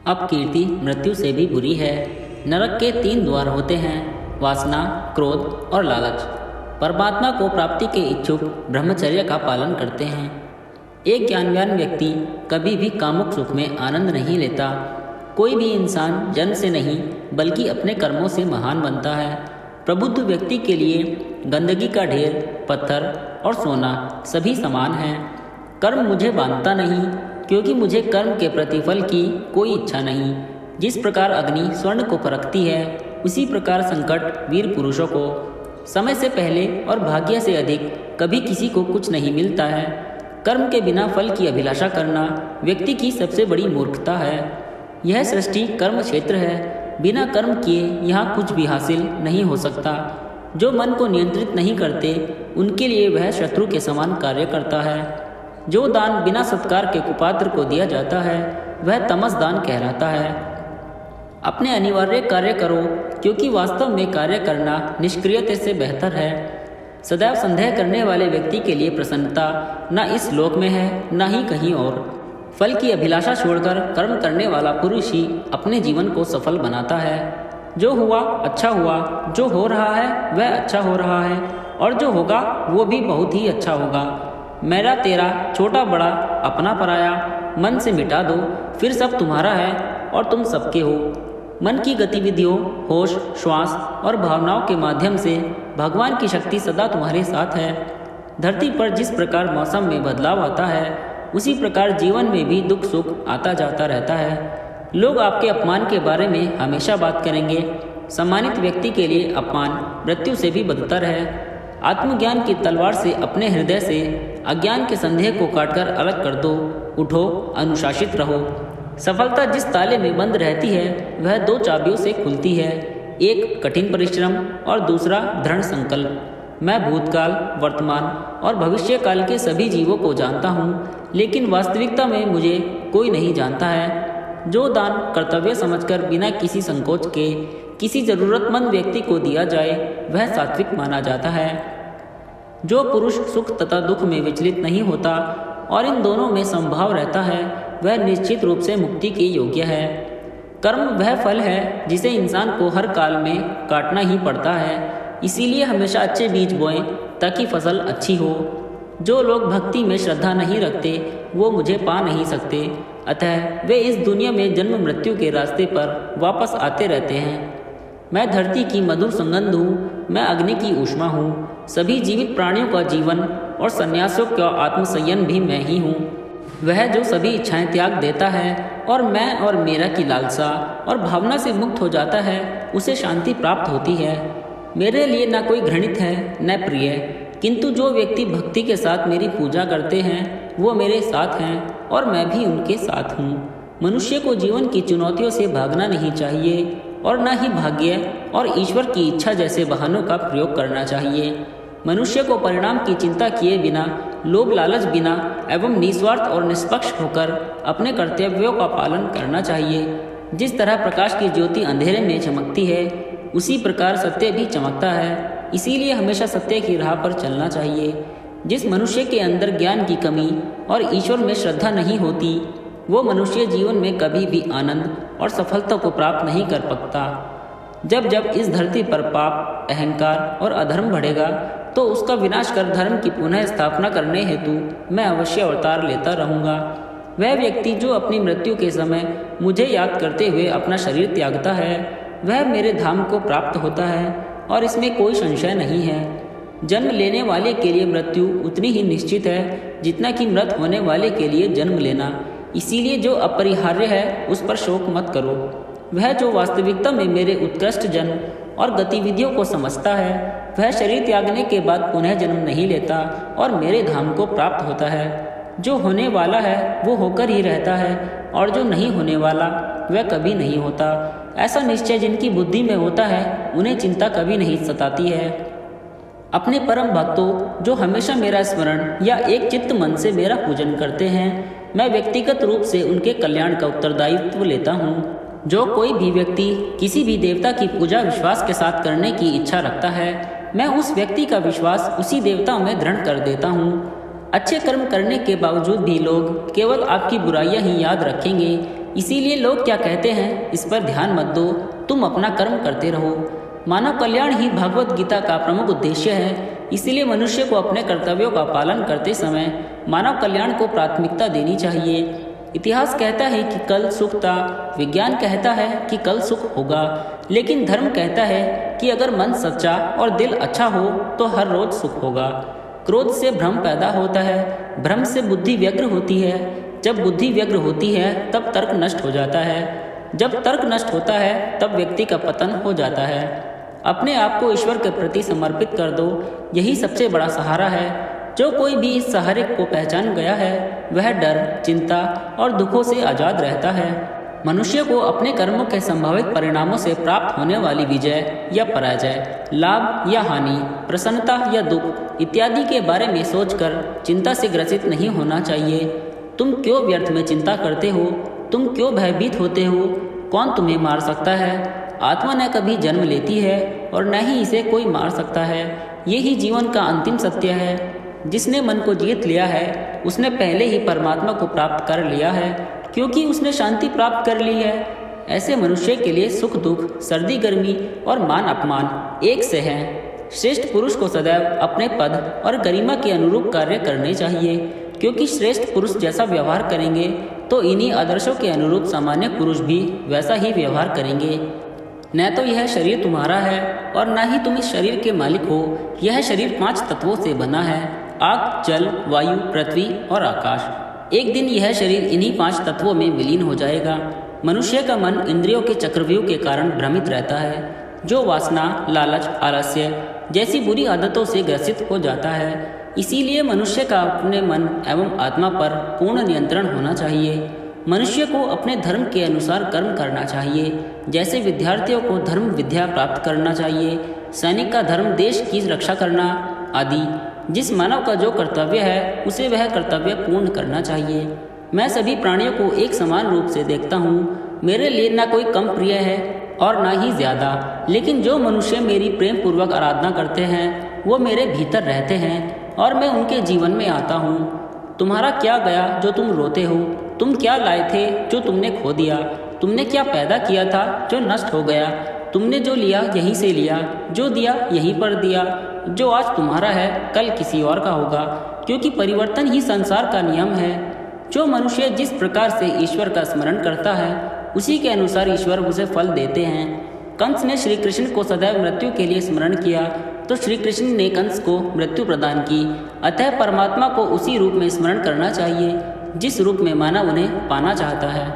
अब कीर्ति मृत्यु से भी बुरी है। नरक के 3 द्वार होते हैं, वासना, क्रोध और लालच। परमात्मा को प्राप्ति के इच्छुक ब्रह्मचर्य का पालन करते हैं। एक ज्ञानवान व्यक्ति कभी भी कामुक सुख में आनंद नहीं लेता। कोई भी इंसान जन्म से नहीं बल्कि अपने कर्मों से महान बनता है। प्रबुद्ध व्यक्ति के लिए गंदगी का ढेर, पत्थर और सोना सभी समान हैं। कर्म मुझे बांधता नहीं, क्योंकि मुझे कर्म के प्रतिफल की कोई इच्छा नहीं। जिस प्रकार अग्नि स्वर्ण को परखती है, उसी प्रकार संकट वीर पुरुषों को समय से पहले और भाग्य से अधिक कभी किसी को कुछ नहीं मिलता है। कर्म के बिना फल की अभिलाषा करना व्यक्ति की सबसे बड़ी मूर्खता है। यह सृष्टि कर्म क्षेत्र है। बिना कर्म किए यहाँ कुछ भी हासिल नहीं हो सकता। जो मन को नियंत्रित नहीं करते, उनके लिए वह शत्रु के समान कार्य करता है। जो दान बिना सत्कार के कुपात्र को दिया जाता है, वह तमस दान कहलाता है। अपने अनिवार्य कार्य करो, क्योंकि वास्तव में कार्य करना निष्क्रियता से बेहतर है। सदैव संदेह करने वाले व्यक्ति के लिए प्रसन्नता न इस लोक में है, न ही कहीं और। फल की अभिलाषा छोड़कर कर्म करने वाला पुरुष ही अपने जीवन को सफल बनाता है। जो हुआ अच्छा हुआ, जो हो रहा है वह अच्छा हो रहा है, और जो होगा वो भी बहुत ही अच्छा होगा। मेरा तेरा, छोटा बड़ा, अपना पराया मन से मिटा दो, फिर सब तुम्हारा है और तुम सबके हो। मन की गतिविधियों, होश, श्वास और भावनाओं के माध्यम से भगवान की शक्ति सदा तुम्हारे साथ है। धरती पर जिस प्रकार मौसम में बदलाव आता है, उसी प्रकार जीवन में भी दुख सुख आता जाता रहता है। लोग आपके अपमान के बारे में हमेशा बात करेंगे। सम्मानित व्यक्ति के लिए अपमान मृत्यु से भी बदतर है। आत्मज्ञान की तलवार से अपने हृदय से अज्ञान के संदेह को काटकर अलग कर दो। उठो, अनुशासित रहो। सफलता जिस ताले में बंद रहती है, वह 2 चाबियों से खुलती है। एक कठिन परिश्रम और दूसरा दृढ़ संकल्प। मैं भूतकाल, वर्तमान और भविष्य काल के सभी जीवों को जानता हूँ, लेकिन वास्तविकता में मुझे कोई नहीं जानता है। जो दान कर्तव्य समझकर बिना किसी संकोच के किसी जरूरतमंद व्यक्ति को दिया जाए, वह सात्विक माना जाता है। जो पुरुष सुख तथा दुख में विचलित नहीं होता और इन दोनों में समभाव रहता है, वह निश्चित रूप से मुक्ति के योग्य है। कर्म वह फल है जिसे इंसान को हर काल में काटना ही पड़ता है। इसीलिए हमेशा अच्छे बीज बोएं ताकि फसल अच्छी हो। जो लोग भक्ति में श्रद्धा नहीं रखते, वो मुझे पा नहीं सकते। अतः वे इस दुनिया में जन्म मृत्यु के रास्ते पर वापस आते रहते हैं। मैं धरती की मधुर सुगंध हूँ, मैं अग्नि की ऊष्मा हूँ। सभी जीवित प्राणियों का जीवन और सन्यासियों का आत्मसंयम भी मैं ही हूँ। वह जो सभी इच्छाएं त्याग देता है और मैं और मेरा की लालसा और भावना से मुक्त हो जाता है, उसे शांति प्राप्त होती है। मेरे लिए न कोई घृणित है न प्रिय, किंतु जो व्यक्ति भक्ति के साथ मेरी पूजा करते हैं, वो मेरे साथ हैं और मैं भी उनके साथ हूँ। मनुष्य को जीवन की चुनौतियों से भागना नहीं चाहिए और न ही भाग्य और ईश्वर की इच्छा जैसे बहानों का प्रयोग करना चाहिए। मनुष्य को परिणाम की चिंता किए बिना, लोभ लालच बिना एवं निस्वार्थ और निष्पक्ष होकर अपने कर्तव्यों का पालन करना चाहिए। जिस तरह प्रकाश की ज्योति अंधेरे में चमकती है, उसी प्रकार सत्य भी चमकता है। इसीलिए हमेशा सत्य की राह पर चलना चाहिए। जिस मनुष्य के अंदर ज्ञान की कमी और ईश्वर में श्रद्धा नहीं होती, वो मनुष्य जीवन में कभी भी आनंद और सफलता को प्राप्त नहीं कर सकता। जब जब इस धरती पर पाप, अहंकार और अधर्म बढ़ेगा, तो उसका विनाश कर धर्म की पुनः स्थापना करने हेतु मैं अवश्य अवतार लेता रहूँगा। वह व्यक्ति जो अपनी मृत्यु के समय मुझे याद करते हुए अपना शरीर त्यागता है, वह मेरे धाम को प्राप्त होता है और इसमें कोई संशय नहीं है। जन्म लेने वाले के लिए मृत्यु उतनी ही निश्चित है जितना कि मृत होने वाले के लिए जन्म लेना। इसीलिए जो अपरिहार्य है उस पर शोक मत करो। वह जो वास्तविकता में मेरे उत्कृष्ट जन्म और गतिविधियों को समझता है, वह शरीर त्यागने के बाद पुनः जन्म नहीं लेता और मेरे धाम को प्राप्त होता है। जो होने वाला है वो होकर ही रहता है और जो नहीं होने वाला वह कभी नहीं होता। ऐसा निश्चय जिनकी बुद्धि में होता है, उन्हें चिंता कभी नहीं सताती है। अपने परम भक्तों जो हमेशा मेरा स्मरण या एक चित्त मन से मेरा पूजन करते हैं, मैं व्यक्तिगत रूप से उनके कल्याण का उत्तरदायित्व लेता हूँ। जो कोई भी व्यक्ति किसी भी देवता की पूजा विश्वास के साथ करने की इच्छा रखता है, मैं उस व्यक्ति का विश्वास उसी देवता में दृढ़ कर देता हूँ। अच्छे कर्म करने के बावजूद भी लोग केवल आपकी बुराइयां ही याद रखेंगे। इसीलिए लोग क्या कहते हैं इस पर ध्यान मत दो, तुम अपना कर्म करते रहो। मानव कल्याण ही भागवत गीता का प्रमुख उद्देश्य है। इसीलिए मनुष्य को अपने कर्तव्यों का पालन करते समय मानव कल्याण को प्राथमिकता देनी चाहिए। इतिहास कहता है कि कल सुख था, विज्ञान कहता है कि कल सुख होगा, लेकिन धर्म कहता है कि अगर मन सच्चा और दिल अच्छा हो तो हर रोज सुख होगा। क्रोध से भ्रम पैदा होता है, भ्रम से बुद्धि व्यग्र होती है, जब बुद्धि व्यग्र होती है तब तर्क नष्ट हो जाता है, जब तर्क नष्ट होता है तब व्यक्ति का पतन हो जाता है। अपने आप को ईश्वर के प्रति समर्पित कर दो, यही सबसे बड़ा सहारा है। जो कोई भी इस सहारे को पहचान गया है वह डर, चिंता और दुखों से आज़ाद रहता है। मनुष्य को अपने कर्मों के संभावित परिणामों से प्राप्त होने वाली विजय या पराजय, लाभ या हानि, प्रसन्नता या दुख इत्यादि के बारे में सोचकर चिंता से ग्रसित नहीं होना चाहिए। तुम क्यों व्यर्थ में चिंता करते हो? तुम क्यों भयभीत होते हो? कौन तुम्हें मार सकता है? आत्मा न कभी जन्म लेती है और न ही इसे कोई मार सकता है। यही जीवन का अंतिम सत्य है। जिसने मन को जीत लिया है उसने पहले ही परमात्मा को प्राप्त कर लिया है, क्योंकि उसने शांति प्राप्त कर ली है। ऐसे मनुष्य के लिए सुख दुख, सर्दी गर्मी और मान अपमान एक से हैं। श्रेष्ठ पुरुष को सदैव अपने पद और गरिमा के अनुरूप कार्य करने चाहिए, क्योंकि श्रेष्ठ पुरुष जैसा व्यवहार करेंगे तो इन्हीं आदर्शों के अनुरूप सामान्य पुरुष भी वैसा ही व्यवहार करेंगे। न तो यह शरीर तुम्हारा है और न ही तुम इस शरीर के मालिक हो। यह शरीर 5 तत्वों से बना है, आग, जल, वायु, पृथ्वी और आकाश। एक दिन यह शरीर इन्हीं 5 तत्वों में विलीन हो जाएगा। मनुष्य का मन इंद्रियों के चक्रव्यूह के कारण भ्रमित रहता है, जो वासना, लालच, आलस्य जैसी बुरी आदतों से ग्रसित हो जाता है। इसीलिए मनुष्य का अपने मन एवं आत्मा पर पूर्ण नियंत्रण होना चाहिए। मनुष्य को अपने धर्म के अनुसार कर्म करना चाहिए। जैसे विद्यार्थियों को धर्म विद्या प्राप्त करना चाहिए, सैनिक का धर्म देश की रक्षा करना आदि। जिस मानव का जो कर्तव्य है उसे वह कर्तव्य पूर्ण करना चाहिए। मैं सभी प्राणियों को एक समान रूप से देखता हूँ। मेरे लिए न कोई कम प्रिय है और न ही ज़्यादा, लेकिन जो मनुष्य मेरी प्रेम पूर्वक आराधना करते हैं वो मेरे भीतर रहते हैं और मैं उनके जीवन में आता हूँ। तुम्हारा क्या गया जो तुम रोते हो? तुम क्या लाए थे जो तुमने खो दिया? तुमने क्या पैदा किया था जो नष्ट हो गया? तुमने जो लिया यहीं से लिया, जो दिया यहीं पर दिया। जो आज तुम्हारा है कल किसी और का होगा, क्योंकि परिवर्तन ही संसार का नियम है। जो मनुष्य जिस प्रकार से ईश्वर का स्मरण करता है उसी के अनुसार ईश्वर उसे फल देते हैं। कंस ने श्री कृष्ण को सदैव मृत्यु के लिए स्मरण किया तो श्री कृष्ण ने कंस को मृत्यु प्रदान की। अतः परमात्मा को उसी रूप में स्मरण करना चाहिए जिस रूप में मानव उन्हें पाना चाहता है।